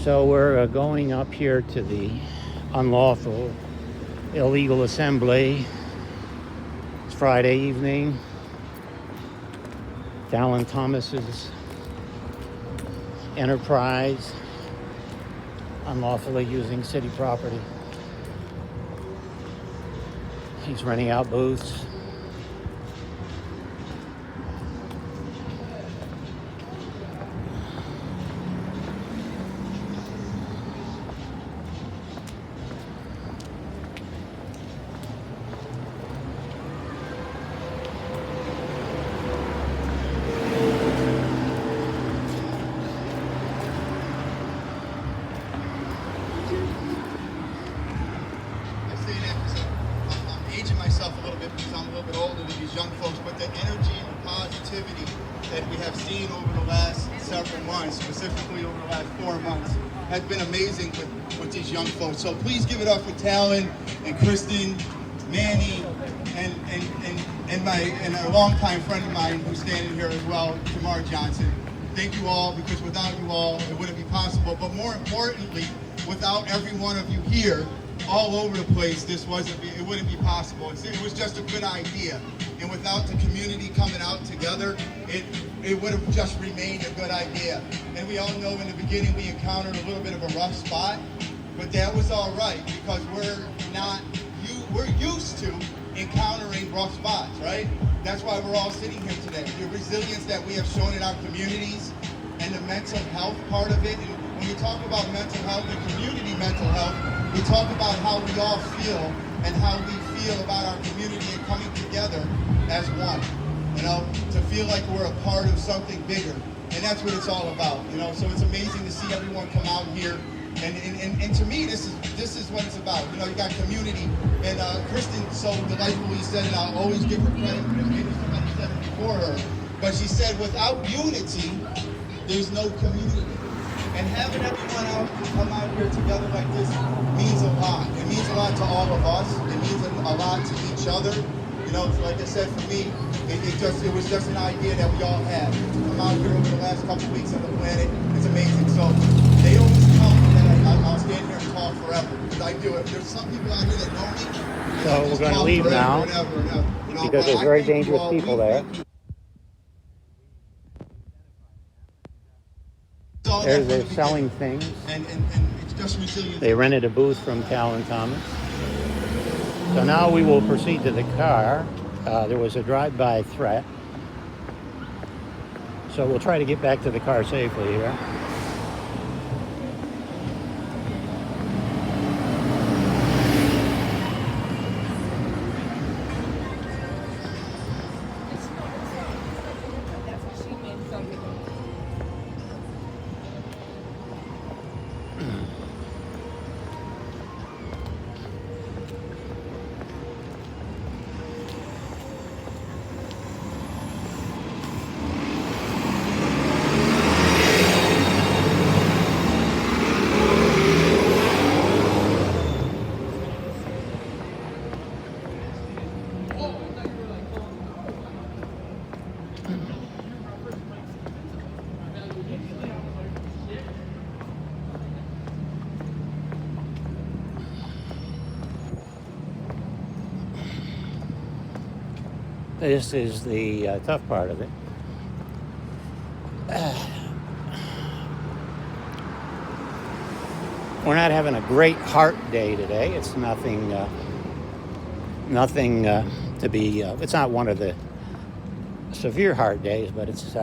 So we're going up here to the unlawful illegal assembly. It's Friday evening. Talon Thomas's enterprise, unlawfully using city property. He's renting out booths. Myself a little bit because I'm a little bit older than these young folks, but the energy and the positivity that we have seen over the last several months, specifically over the last 4 months, has been amazing with these young folks. So please give it up for Talon and Kristen, Manny, and a longtime friend of mine who's standing here as well, Jamar Johnson. Thank you all, because without you all, it wouldn't be possible. But more importantly, without every one of you here, all over the place, it wouldn't be possible. It was just a good idea. And without the community coming out together, it would have just remained a good idea. And we all know in the beginning we encountered a little bit of a rough spot, but that was all right because we're used to encountering rough spots, right? That's why we're all sitting here today. The resilience that we have shown in our communities and the mental health part of it. And when you talk about mental health and community mental health, we talk about how we all feel and how we feel about our community and coming together as one, to feel like we're a part of something bigger. And that's what it's all about, So it's amazing to see everyone come out here. And to me, this is what it's about. You got community. And Kristen so delightfully said, and I'll always give her credit because maybe somebody said it before her, but she said, without unity, there's no community. And having everyone come out here together like this means a lot. It means a lot to all of us. It means a lot to each other. Like I said, for me, it was just an idea that we all had. To come out here over the last couple of weeks on the planet, it's amazing. So they always tell me that I'll stand here and talk forever, because I do it. There's some people out here that know me. So we're going to leave now, because there's very dangerous people there. They're selling things. And it's just resilience. They rented a booth from Talon Thomas. So now we will proceed to the car. There was a drive-by threat. So we'll try to get back to the car safely here. This is the tough part of it. We're not having a great heart day today. It's nothing to be, it's not one of the severe heart days, but it's